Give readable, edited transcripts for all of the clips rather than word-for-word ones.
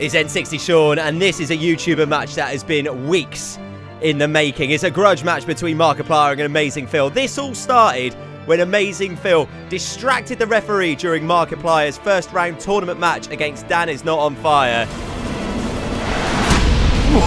is N60 Sean, and this is a YouTuber match that has been weeks in the making. It's a grudge match between Markiplier and Amazing Phil. This all started when Amazing Phil distracted the referee during Markiplier's first round tournament match against Danisnotonfire.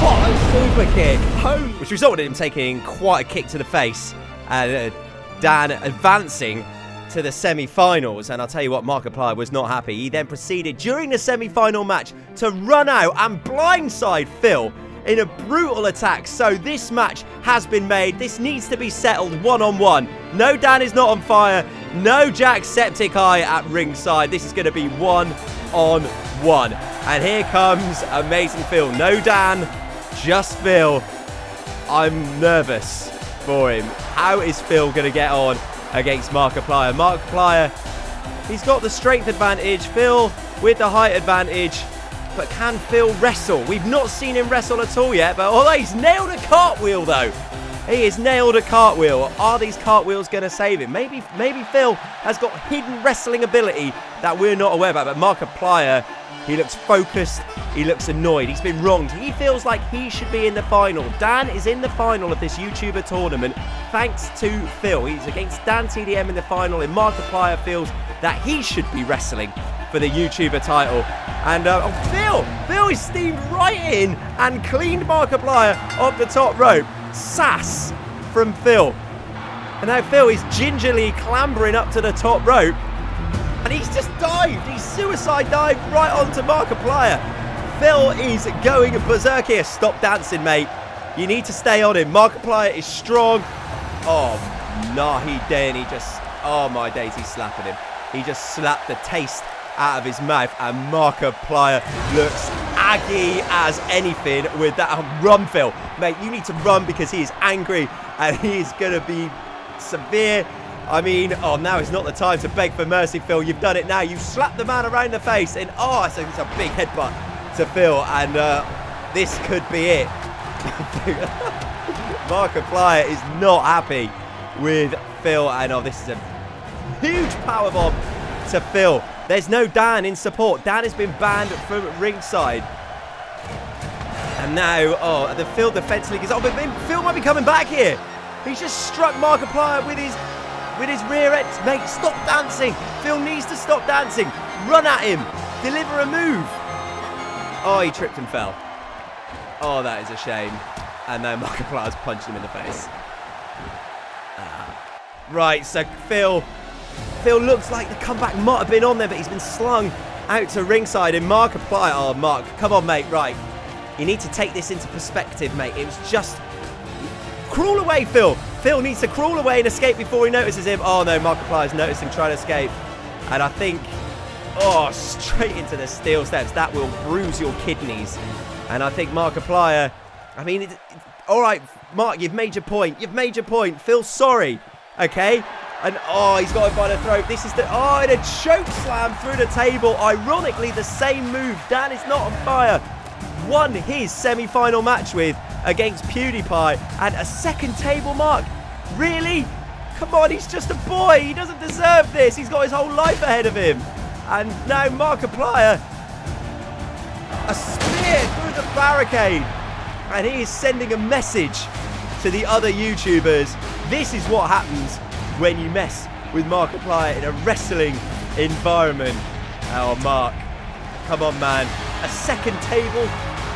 What a super kick! Which resulted in him taking quite a kick to the face, and Dan advancing to the semi-finals. And I'll tell you what, Markiplier was not happy. He then proceeded during the semi-final match to run out and blindside Phil in a brutal attack. So this match has been made. This needs to be settled one-on-one. No Dan is not on fire. No JackSepticEye at ringside. This is going to be one-on-one. And here comes Amazing Phil. No Dan, just Phil. I'm nervous for him. How is Phil going to get on against Markiplier? Markiplier, he's got the strength advantage. Phil with the height advantage. But can Phil wrestle? We've not seen him wrestle at all yet. But although he's nailed a cartwheel, though. He has nailed a cartwheel. Are these cartwheels going to save him? Maybe Phil has got hidden wrestling ability that we're not aware about. But Markiplier, he looks focused. He looks annoyed. He's been wronged. He feels like he should be in the final. Dan is in the final of this YouTuber tournament thanks to Phil. He's against Dan TDM in the final, and Markiplier feels that he should be wrestling for the YouTuber title. And Phil is steamed right in and cleaned Markiplier off the top rope. Sass from Phil. And now Phil is gingerly clambering up to the top rope. And he's just dived. He's suicide dived right onto Markiplier. Phil is going berserk here. Stop dancing, mate. You need to stay on him. Markiplier is strong. Oh, no, he didn't. He just, oh my days, he's slapping him. He just slapped the taste out of his mouth, and Markiplier looks aggy as anything with that. Run, Phil. Mate, you need to run because he is angry and he is going to be severe. I mean, oh, now is not the time to beg for mercy, Phil. You've done it now. You slapped the man around the face, and oh, it's a big headbutt to Phil, and this could be it. Markiplier is not happy with Phil, and oh, this is a huge powerbomb to Phil. There's no Dan in support. Dan has been banned from ringside. And now, oh, the Phil Defense League is on, but Phil might be coming back here. He's just struck Markiplier with his rear end. Mate, stop dancing. Phil needs to stop dancing. Run at him. Deliver a move. Oh, he tripped and fell. Oh, that is a shame. And now Markiplier's punched him in the face. Right, so Phil looks like the comeback might have been on there, but he's been slung out to ringside. And Markiplier, oh, Mark, come on, mate, right. You need to take this into perspective, mate. It was just... Crawl away, Phil. Phil needs to crawl away and escape before he notices him. Oh, no, Markiplier's noticing, trying to escape. And I think... Oh, straight into the steel steps. That will bruise your kidneys. And I think Markiplier... I mean, all right, Mark, you've made your point. You've made your point. Phil's sorry, okay? And, oh, he's got him by the throat. This is the... Oh, and a choke slam through the table. Ironically, the same move Dan is not on fire won his semi-final match with against PewDiePie. And a second table mark. Really? Come on, he's just a boy. He doesn't deserve this. He's got his whole life ahead of him. And now Markiplier, a spear through the barricade. And he is sending a message to the other YouTubers. This is what happens when you mess with Markiplier in a wrestling environment. Oh, Mark. Come on, man. A second table?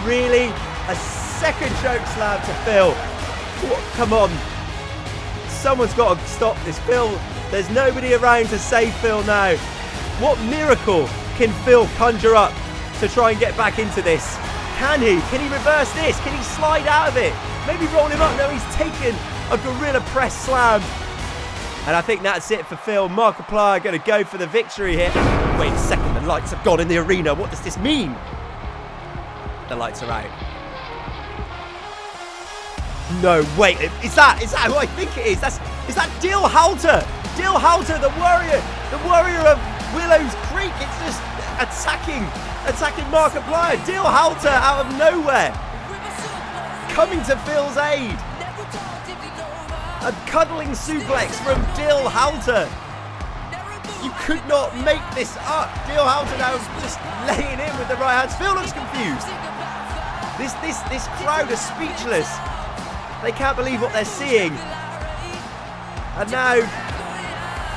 Really? A second choke slam to Phil? What? Come on. Someone's got to stop this. Phil, there's nobody around to save Phil now. What miracle can Phil conjure up to try and get back into this? Can he? Can he reverse this? Can he slide out of it? Maybe roll him up. No, he's taken a gorilla press slam. And I think that's it for Phil. Markiplier going to go for the victory here. Wait a second, the lights have gone in the arena. What does this mean? The lights are out. No, wait, is that who I think it is? Is that Dill Halter? Dill Halter, the warrior of Willow's Creek. It's just attacking Markiplier. Dill Halter out of nowhere, coming to Phil's aid. A cuddling suplex from Dill Halter. You could not make this up. Dale Halter now just laying in with the right hands. Phil looks confused. This crowd is speechless. They can't believe what they're seeing. And now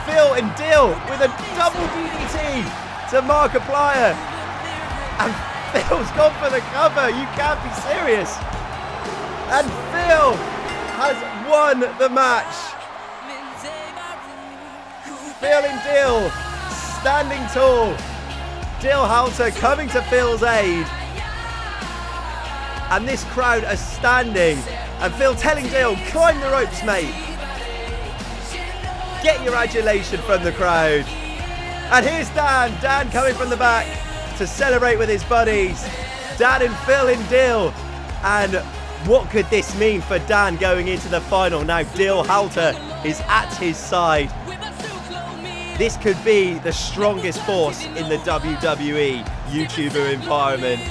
Phil and Dill with a double DDT to Markiplier. And Phil's gone for the cover. You can't be serious. And Phil has won the match. Phil and Dill standing tall. Dill Halter coming to Phil's aid. And this crowd are standing. And Phil telling Dill, climb the ropes, mate. Get your adulation from the crowd. And here's Dan. Dan coming from the back to celebrate with his buddies. Dan and Phil and Dill. And what could this mean for Dan going into the final? Now Dill Halter is at his side. This could be the strongest force in the WWE YouTuber environment.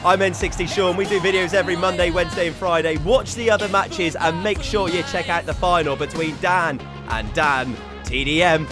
I'm N60 Sean. We do videos every Monday, Wednesday and Friday. Watch the other matches and make sure you check out the final between Dan and Dan TDM.